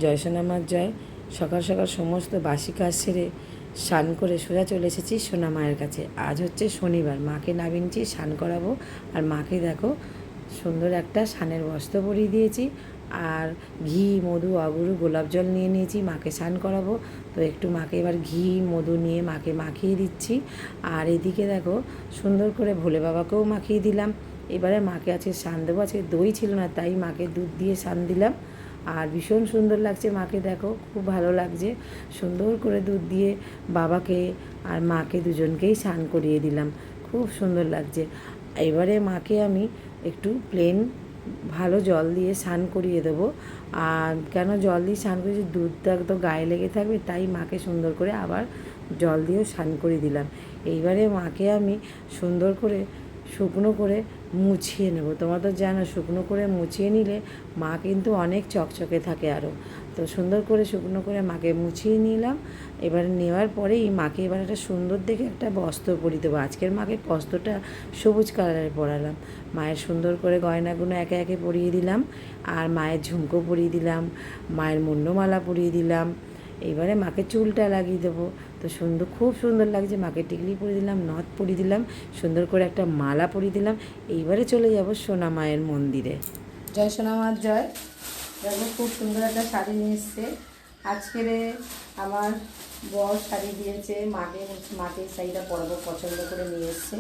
জয় সোনামার জয়। সকাল সকাল সমস্ত বাসি কাজ সেরে স্নান করে সোজা চলে এসেছি সোনা মায়ের কাছে। আজ হচ্ছে শনিবার, মাকে নামিয়েছি, স্নান করাবো। আর মাকে দেখো সুন্দর একটা স্নানের বস্ত্র পরিয়ে দিয়েছি, আর ঘি, মধু, অগুরু, গোলাপ জল নিয়ে নিয়েছি, মাকে স্নান করাবো। তো একটু মাকে এবার ঘি মধু নিয়ে মাকে মাখিয়ে দিচ্ছি। আর এদিকে দেখো সুন্দর করে ভোলে বাবাকেও মাখিয়ে দিলাম। এবারে মাকে আজকে স্নান দেবো। আজকে দই ছিল না, তাই মাকে দুধ দিয়ে স্নান দিলাম। আর ভীষণ সুন্দর লাগছে মাকে, দেখো খুব ভালো লাগছে। সুন্দর করে দুধ দিয়ে বাবাকে আর মাকে দুজনকেই স্নান করিয়ে দিলাম, খুব সুন্দর লাগছে। এবারে মাকে আমি একটু প্লেন ভালো জল দিয়ে স্নান করিয়ে দেবো। আর কেন জল দিয়ে স্নান করেছি, দুধটা তো গায়ে লেগে থাকবে, তাই মাকে সুন্দর করে আবার জল দিয়েও স্নান করিয়ে দিলাম। এইবারে মাকে আমি সুন্দর করে শুকনো করে মুছিয়ে নেব। তোমরা তো জানো শুকনো করে মুছিয়ে নিলে মা কিন্তু অনেক চকচকে থাকে আরও। তো সুন্দর করে শুকনো করে মাকে মুছিয়ে নিলাম। এবারে নেওয়ার পরেই মাকে এবার একটা সুন্দর দেখে একটা বস্ত্র পরিয়ে দেবো। আজকের মাকে বস্ত্রটা সবুজ কালারের পরালাম। মায়ের সুন্দর করে গয়নাগুলো একে একে পরিয়ে দিলাম, আর মায়ের ঝুমকো পরিয়ে দিলাম, মায়ের মুন্ডমালা পরিয়ে দিলাম। এবারে মাকে চুলটা লাগিয়ে দেবো। তো সুন্দর, খুব সুন্দর লাগছে। মাকে টিকলি পরিয়ে দিলাম, নথ পরিয়ে দিলাম, সুন্দর করে একটা মালা পরিয়ে দিলাম। এইবারে চলে যাব সোনা মায়ের মন্দিরে। জয় সোনা মার জয়। দেখো খুব সুন্দর একটা শাড়ি নিয়ে এসছে আজকের। আমার বর শাড়ি দিয়েছে মাকে, মাকে শাড়িটা পরাবো পছন্দ করে নিয়ে এসছে।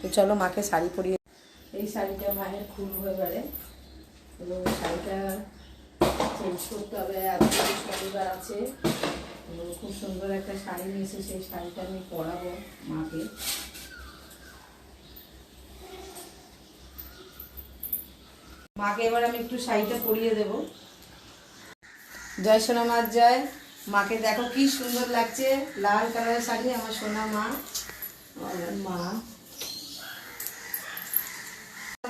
তো চলো মাকে শাড়ি পরিয়ে। এই শাড়িটা মায়ের খুলবো এবারে, এবং শাড়িটা চেঞ্জ করতে হবে। আজকে শনিবার আছে, খুব সুন্দর একটা শাড়ি নিয়েছে, সেই শাড়িটা আমি পরাবো মাকে। মাকে এবার আমি একটু শাড়িটা পরিয়ে দেব। জয় সোনা মার জয়। মাকে দেখো কি সুন্দর লাগছে, লাল কালারের শাড়ি, আমার সোনা মা। মা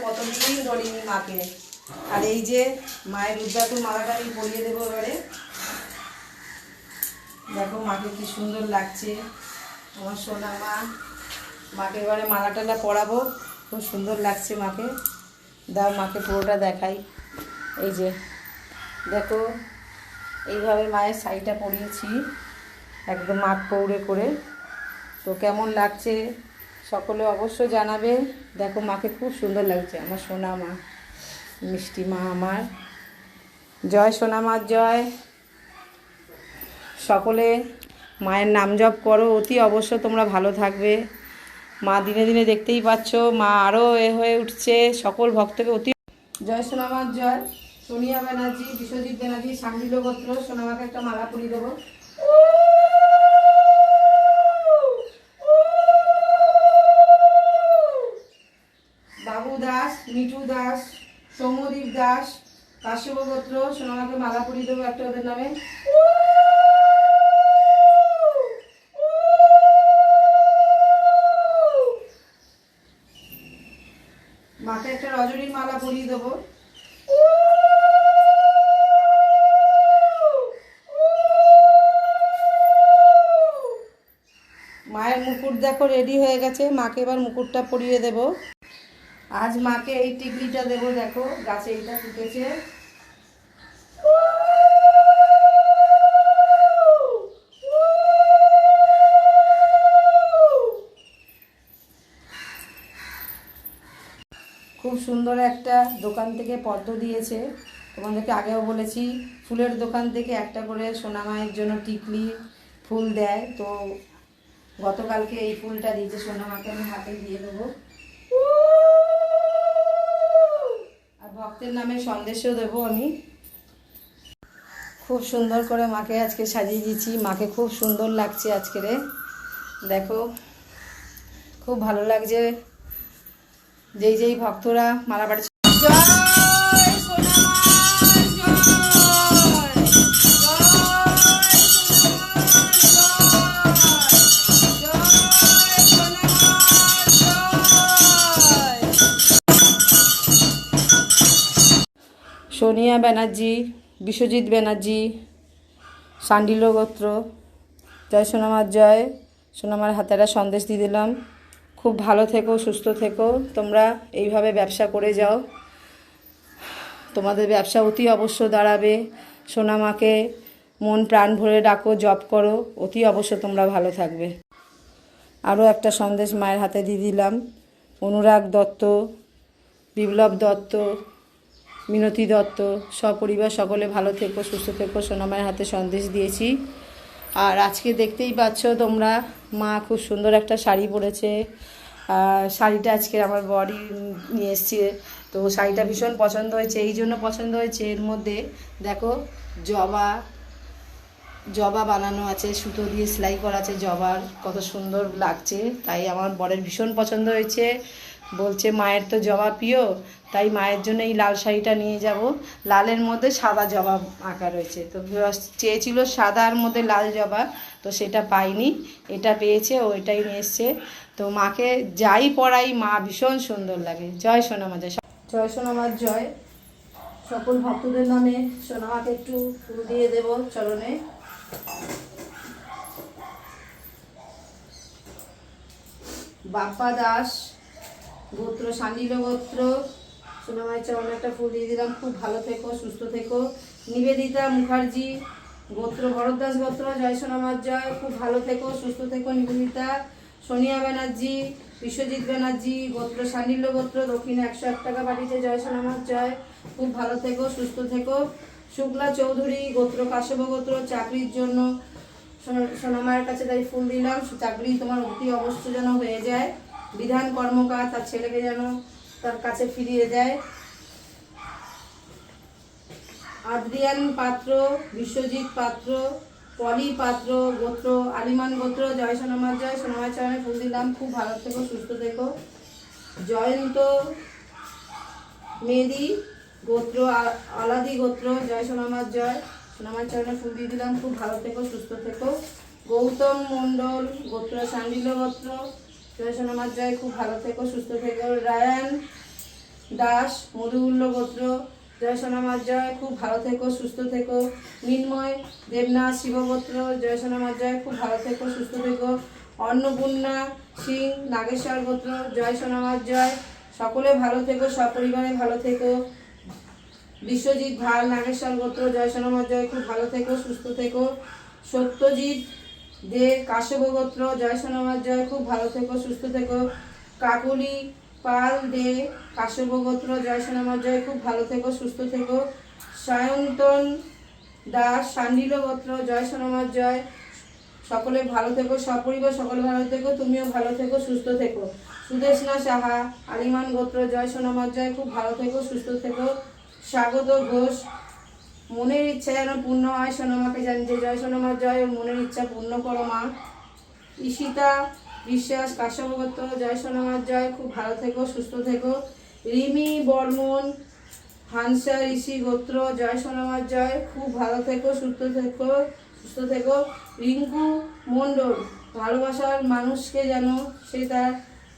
কতদিন ধরিনি মাকে। আর এই যে মায়ের রুদ্রাক্ষর মালাটা আমি পরিয়ে দেবো এবারে। দেখো মাকে কি সুন্দর লাগছে আমার সোনা মা। মাকে এবারে মালা টালা পরাবো, খুব সুন্দর লাগছে মাকে। দাও মাকে পুরোটা দেখাই। এই যে দেখো এইভাবে মায়ের শাড়িটা পরিয়েছি, একদম মাঠ পৌড়ে করে। তো কেমন লাগছে সকলে অবশ্যই জানাবে। দেখো মাকে খুব সুন্দর লাগছে, আমার সোনা মা, মিষ্টি মা আমার। জয় সোনা মার জয়। সকলে মায়ের নাম জপ করো, অতি অবশ্য তোমরা ভালো থাকবে। মা দিনে দিনে দেখতেই পাচ্ছ মা আরও হয়ে উঠছে, সকল ভক্তকে অতি। জয় সোনামার জয়। সোনিয়া ব্যানার্জি, বিশ্বজিৎ ব্যানার্জি, সাংবিল গোত্র। সোনামাকে একটা মালা পরিয়ে দেবো। বাবু দাস, মিঠু দাস, সৌম্যদীপ দাস, কাশ্যপ গোত্র। সোনামাকে মালা পরিয়ে দেবো একটা ওদের নামে। মাকে একটা রজনীর মালা পরিয়ে দেবো। মায়ের মুকুট দেখো রেডি হয়ে গেছে, মাকে এবার মুকুটটা পরিয়ে দেব। আজ মাকে এই টিকলিটা দেবো, দেখো গাছে এইটা ফুটেছে। খুব সুন্দর একটা দোকান থেকে পদ্ম দিয়েছে, তোমাদেরকে আগেও বলেছি। ফুলের দোকান থেকে একটা করে সোনা মায়ের জন্য টিকলি ফুল দেয়। তো গতকালকে এই ফুলটা দিয়েছে, সোনা মাকে আমি হাতে দিয়ে দেবো। আর ভক্তের নামে সন্দেশও দেবো আমি। খুব সুন্দর করে মাকে আজকে সাজিয়ে দিয়েছি, মাকে খুব সুন্দর লাগছে আজকে। দেখো খুব ভালো লাগছে। যেই যেই ভক্তরা মালা বাড়ি। সোনিয়া ব্যানার্জি, বিশ্বজিৎ ব্যানার্জি, সান্ডিল গোত্র। জয় সোনামার জয়। সোনামার হাতে একটা সন্দেশ দিয়ে দিলাম। খুব ভালো থেকো, সুস্থ থেকো, তোমরা এইভাবে ব্যবসা করে যাও। তোমাদের ব্যবসা অতি অবশ্য দাঁড়াবে। সোনামাকে মন প্রাণ ভরে ডাকো, জপ করো, অতি অবশ্য তোমরা ভালো থাকবে। আরও একটা সন্দেশ মায়ের হাতে দিয়ে দিলাম। অনুরাগ দত্ত, বিপ্লব দত্ত, মিনতি দত্ত, সপরিবার সকলে ভালো থেকো, সুস্থ থেকো। সোনামায়ের হাতে সন্দেশ দিয়েছি। আর আজকে দেখতেই পাচ্ছ তোমরা, মা খুব সুন্দর একটা শাড়ি পরেছে। শাড়িটা আজকে আমার বরই নিয়ে এসছে, তো শাড়িটা ভীষণ পছন্দ হয়েছে। এই জন্য পছন্দ হয়েছে, এর মধ্যে দেখো জবা জবা বানানো আছে, সুতো দিয়ে সেলাই করা আছে জবার, কত সুন্দর লাগছে। তাই আমার বরের ভীষণ পছন্দ হয়েছে। বলছে মায়ের তো জবা প্রিয়, তাই মায়ের জন্য এই লাল শাড়িটা নিয়ে যাব। লালের মধ্যে সাদা জবা আঁকা রয়েছে, তো চেয়েছিল সাদার মধ্যে লাল জবা, তো সেটা পাইনি, এটা পেয়েছে, ও এটাই নিয়ে এসছে। তো মাকে যাই পড়াই মা ভীষণ সুন্দর লাগে। জয় সোনামা, জয় সোনামার জয়। সকল ভক্তদের নামে সোনামাকে একটু ফুল দিয়ে দেব চরণে। বাপ্পা দাস গোত্র, সান্ডিল গোত্র, সোনামায়ের চরণে একটা ফুল দিয়ে দিলাম। খুব ভালো থেকো, সুস্থ থেকো। নিবেদিতা মুখার্জি গোত্র, ভরদ্বাস গোত্র, জয় সোনামার জয়। খুব ভালো থেকো, সুস্থ থেকো নিবেদিতা। সোনিয়া ব্যানার্জি, বিশ্বজিৎ ব্যানার্জি গোত্র, সান্ডিল্য গোত্র, দক্ষিণে 101 টাকা পাঠিয়েছে, জয় সোনামার জয়। খুব ভালো থেকো, সুস্থ থেকো। শুক্লা চৌধুরী গোত্র, কাশ্যপ গোত্র, চাকরির জন্য সোনামায়ের কাছে তাই ফুল দিলাম, চাকরি তোমার অতি অবশ্য যেন হয়ে যায়। বিধান কর্মকার তার ছেলেকে যেন তার কাছে ফিরিয়ে দেয়। আদ্রিয়ান পাত্র, বিশ্বজিৎ পাত্র, পলি পাত্র গোত্র, আলিমান গোত্র, জয় সোনামার জয়। সোনামায়ের চরণে ফুল দিলাম। খুব ভালো থেকো, সুস্থ থেকো। জয়ন্ত মেদি গোত্র, আলাদি গোত্র, জয় সোনামার জয়। সোনামায়ের চরণে ফুল দিয়ে দিলাম। খুব ভালো থেকো, সুস্থ থেকো। গৌতম মণ্ডল গোত্র, সান্ডিল গোত্র, জয় সোনামার জয়। খুব ভালো থেকো, সুস্থ থেকো। রায়ান দাস মধুগুল্য গোত্র, জয় সোনামার জয়। খুব ভালো থেকো, সুস্থ থেকো। মিন্ময় দেবনাথ শিবগোত্র, জয় সোনামার জয়। খুব ভালো থেকো, সুস্থ থেকো। অন্নপূর্ণা সিং নাগেশ্বর গোত্র, জয় সোনামার জয়। সকলে ভালো থেকো, সপরিবারে ভালো থেকো। বিশ্বজিৎ ভাল নাগেশ্বর গোত্র, জয় সোনামার জয়। খুব ভালো থেকো, সুস্থ থেকো। সত্যজিৎ দে কাশ্যপ গোত্র, জয় সোনামার জয়। খুব ভালো থেকো, সুস্থ থেকো। কাকুলি পাল দে কাশ্যপ গোত্র, জয় সোনামার জয়। খুব ভালো থেকো, সুস্থ থেকো। সায়ন্তন দাস সান্ডিল গোত্র, জয় সোনামার জয়। সকলে ভালো থেকো, সপরিবার সকলে ভালো থেকো, তুমিও ভালো থেকো, সুস্থ থেকো। সুদেশনা সাহা আলিমান গোত্র, জয় সোনামার জয়। খুব ভালো থেকো, সুস্থ থেকো। স্বাগত ঘোষ, মনের ইচ্ছা যেন পূর্ণ হয়, সোনামাকে জানিয়ে, জয় সোনামার জয়। ওর মনের ইচ্ছা পূর্ণ করো মা। ঈশিতা বিশ্বাস কাশ্যপ গোত্র, জয় সোনামার জয়। খুব ভালো থেকো, সুস্থ থেকো। রিমি বর্মন হানসা ঋষি গোত্র, জয় সোনামার জয়। খুব ভালো থেকো, সুস্থ থেকো, সুস্থ থেকো। রিঙ্কু মণ্ডল ভালোবাসার মানুষকে যেন সে তার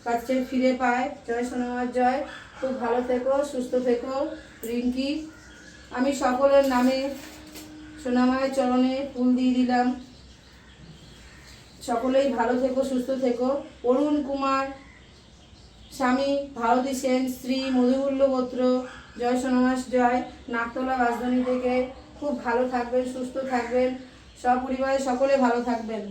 কাছে ফিরে পায়, জয় সোনামার জয়। খুব ভালো থেকো, সুস্থ থেকো রিঙ্কি। আমি সকলের নামে সোনামায়ের চরণে ফুল দিয়ে দিলাম। সকলেই ভালো থেকো, সুস্থ থেকো। অরুণ কুমার স্বামী ভারতী সেন, স্ত্রী মধুগুল্য গোত্র, জয় সোনামার জয়। নাকতলা রাজধানী থেকে খুব ভালো থাকবেন, সুস্থ থাকবেন, সপরিবারে সকলে ভালো থাকবেন।